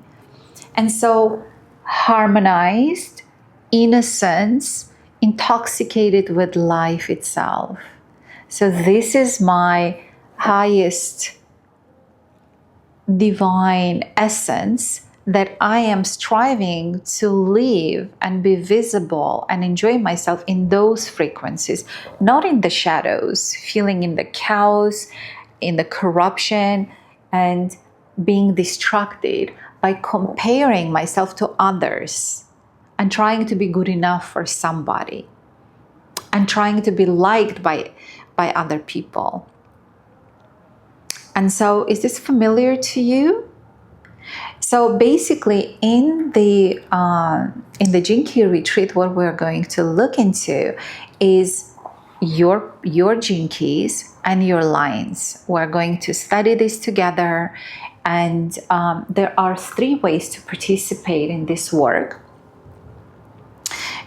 And so harmonized, innocence, intoxicated with life itself. So this is my highest divine essence that I am striving to live and be visible and enjoy myself in those frequencies, not in the shadows, feeling in the chaos, in the corruption, and being distracted by comparing myself to others and trying to be good enough for somebody and trying to be liked by other people. And so, is this familiar to you? So basically, in the Gene Key retreat, what we're going to look into is your gene keys and your lines. We're going to study this together, and there are 3 ways to participate in this work.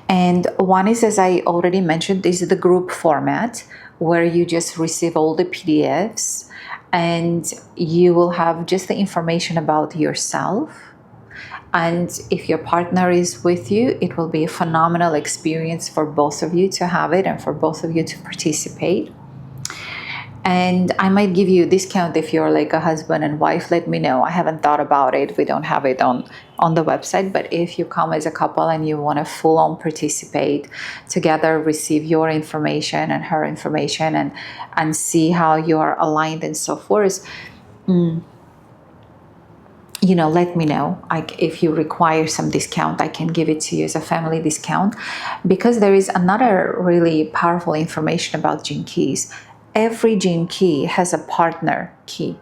And one is, as I already mentioned, this is the group format where you just receive all the PDFs and you will have just the information about yourself. And if your partner is with you, it will be a phenomenal experience for both of you to have it and for both of you to participate. And I might give you a discount if you're like a husband and wife. Let me know. I haven't thought about it. We don't have it on the website. But if you come as a couple and you want to full on participate together, receive your information and her information and see how you're aligned and so forth, let me know. If you require some discount, I can give it to you as a family discount, because there is another really powerful information about gene keys. Every gene key has a partner key.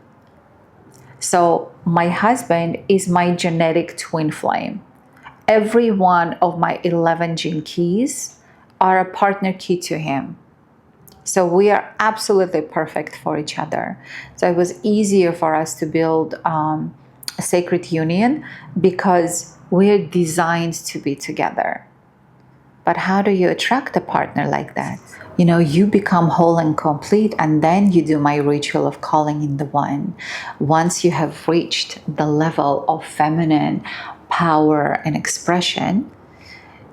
So my husband is my genetic twin flame. Every one of my 11 gene keys are a partner key to him. So we are absolutely perfect for each other. So it was easier for us to build a sacred union because we're designed to be together. But how do you attract a partner like that? You become whole and complete, and then you do my ritual of calling in the one. Once you have reached the level of feminine power and expression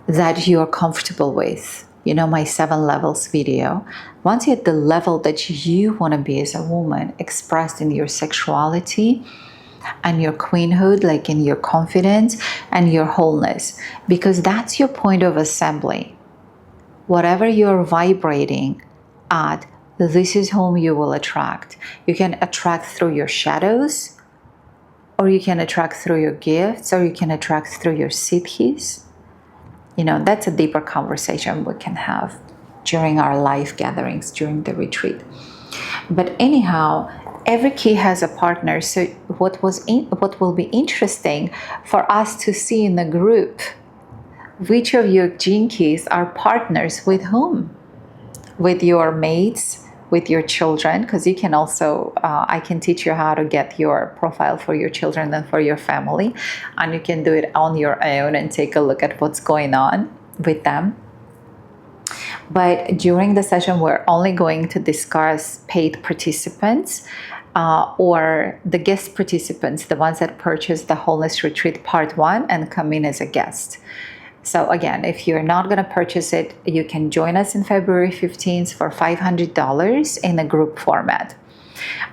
that you're comfortable with, my 7 levels video, once you're at the level that you want to be as a woman, expressed in your sexuality and your queenhood, like in your confidence and your wholeness, because that's your point of assembly. Whatever you're vibrating at, this is whom you will attract. You can attract through your shadows, or you can attract through your gifts, or you can attract through your siddhis. That's a deeper conversation we can have during our live gatherings, during the retreat. But anyhow, every key has a partner. So what will be interesting for us to see in the group, which of your gene keys are partners with whom? With your mates, with your children, because you can also, I can teach you how to get your profile for your children and for your family, and you can do it on your own and take a look at what's going on with them. But during the session, we're only going to discuss paid participants or the guest participants, the ones that purchased the Wholeness Retreat Part 1 and come in as a guest. So again, if you're not going to purchase it, you can join us in February 15th for $500 in a group format.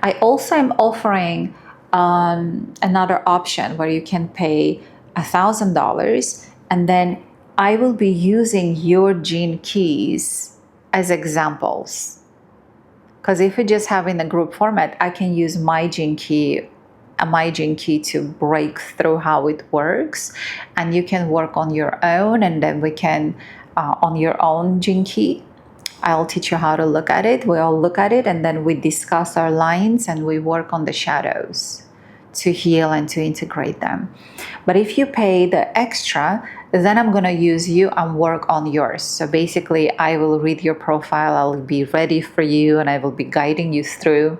I also am offering another option where you can pay $1,000, and then I will be using your gene keys as examples. Because if you just have in the group format, I can use my gene key to break through how it works, and you can work on your own, and then we can on your own gene key, I'll teach you how to look at it. We all look at it, and then we discuss our lines and we work on the shadows to heal and to integrate them. But if you pay the extra, then I'm going to use you and work on yours. So basically, I will read your profile, I'll be ready for you, and I will be guiding you through.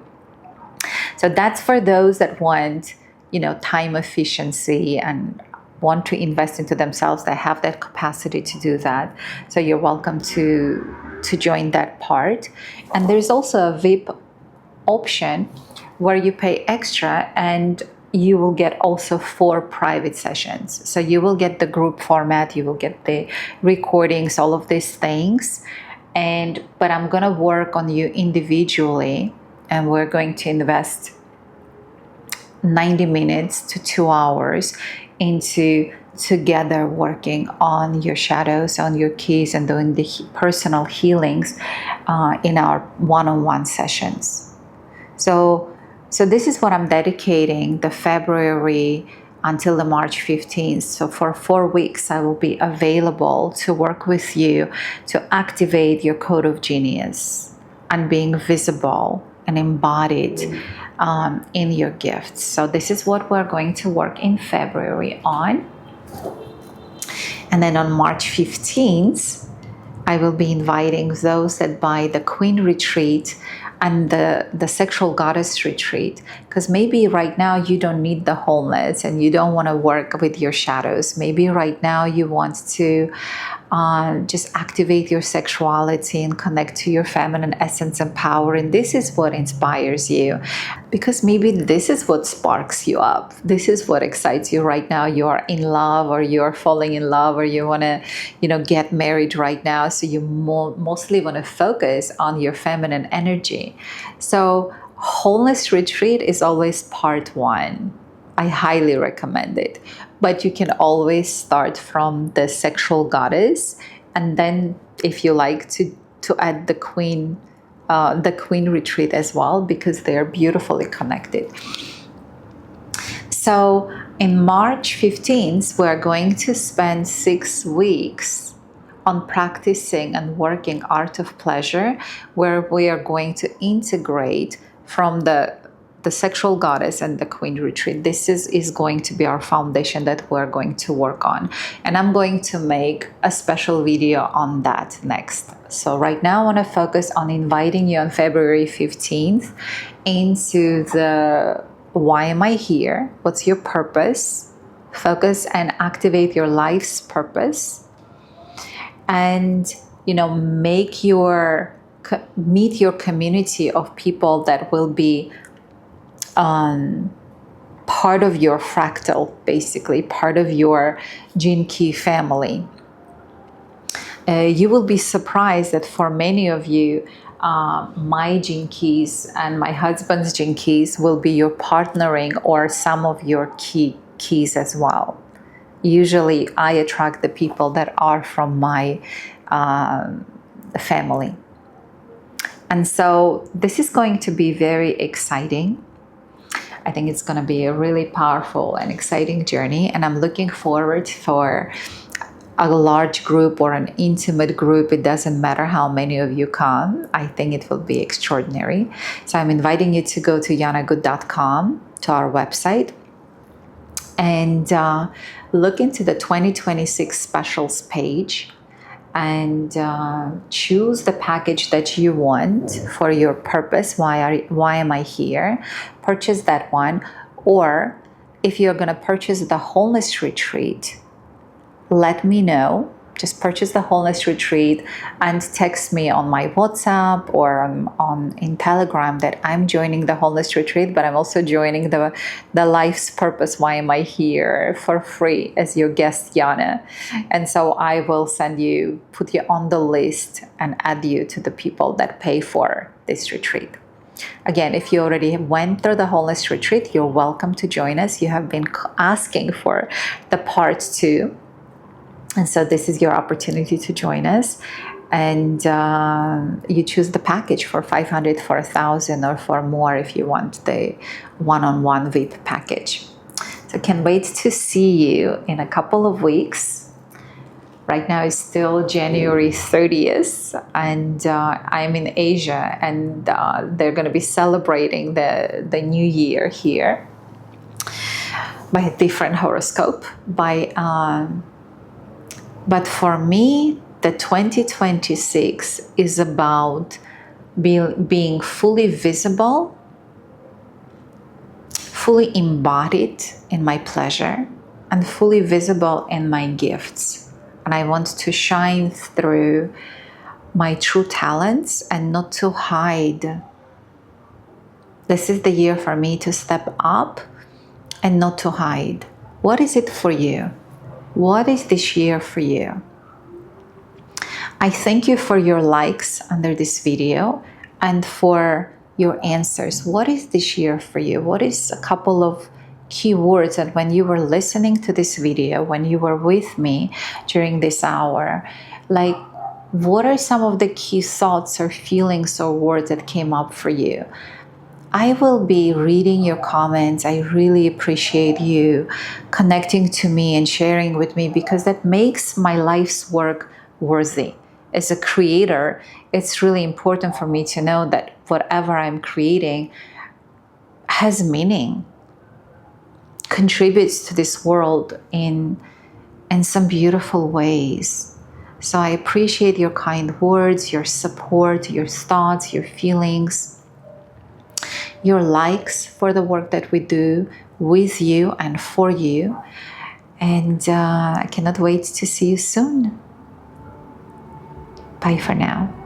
So that's for those that want, time efficiency and want to invest into themselves. They have that capacity to do that. So you're welcome to join that part. And there's also a VIP option where you pay extra and you will get also 4 private sessions. So you will get the group format, you will get the recordings, all of these things. But I'm gonna work on you individually, and we're going to invest 90 minutes to 2 hours into together working on your shadows, on your keys, and doing the personal healings in our one-on-one sessions. So this is what I'm dedicating the February until the March 15th. So for 4 weeks, I will be available to work with you to activate your code of genius and being visible and embodied in your gifts. So this is what we're going to work in February on. And then on March 15th, I will be inviting those that buy the Queen Retreat and the Sexual Goddess Retreat, because maybe right now you don't need the wholeness and you don't want to work with your shadows. Maybe right now you want to just activate your sexuality and connect to your feminine essence and power. And this is what inspires you, because maybe this is what sparks you up. This is what excites you right now. You are in love, or you're falling in love, or you want to, get married right now. So you mostly want to focus on your feminine energy. So Wholeness Retreat is always part 1. I highly recommend it. But you can always start from the Sexual Goddess, and then if you like to add the Queen Retreat as well, because they are beautifully connected. So in March 15th, we're going to spend 6 weeks on practicing and working Art of Pleasure, where we are going to integrate from the Sexual Goddess and the Queen Retreat. This is going to be our foundation that we're going to work on. And I'm going to make a special video on that next. So right now I want to focus on inviting you on February 15th into the why am I here? What's your purpose? Focus and activate your life's purpose. And, meet your community of people that will be part of your fractal, basically part of your gene key family. You will be surprised that for many of you, my gene keys and my husband's gene keys will be your partnering or some of your keys as well. Usually I attract the people that are from my family. And so this is going to be very exciting. I think it's going to be a really powerful and exciting journey, and I'm looking forward for a large group or an intimate group. It doesn't matter how many of you come. I think it will be extraordinary. So I'm inviting you to go to yanagood.com, to our website, and look into the 2026 specials page, and choose the package that you want for your purpose. Why am I here? Purchase that one. Or if you're going to purchase the Wholeness Retreat, let me know. Just purchase the Wholeness Retreat and text me on my WhatsApp or in Telegram that I'm joining the Wholeness Retreat, but I'm also joining the Life's Purpose, Why Am I Here, for free as your guest, Yana. And so I will put you on the list and add you to the people that pay for this retreat. Again, if you already went through the Wholeness Retreat, you're welcome to join us. You have been asking for the part 2. And so this is your opportunity to join us, and you choose the package for $500, for $1,000, or for more if you want the one-on-one VIP package. So can't wait to see you in a couple of weeks. Right now it's still January 30th, and I'm in Asia, and they're going to be celebrating the new year here by a different horoscope. But for me, the 2026 is about being fully visible, fully embodied in my pleasure, and fully visible in my gifts. And I want to shine through my true talents and not to hide. This is the year for me to step up and not to hide. What is it for you? What is this year for you? I thank you for your likes under this video and for your answers. What is this year for you? What is a couple of key words that when you were listening to this video, when you were with me during this hour, like what are some of the key thoughts or feelings or words that came up for you? I will be reading your comments. I really appreciate you connecting to me and sharing with me, because that makes my life's work worthy. As a creator, it's really important for me to know that whatever I'm creating has meaning, contributes to this world in some beautiful ways. So I appreciate your kind words, your support, your thoughts, your feelings, your likes for the work that we do with you and for you. And I cannot wait to see you soon. Bye for now.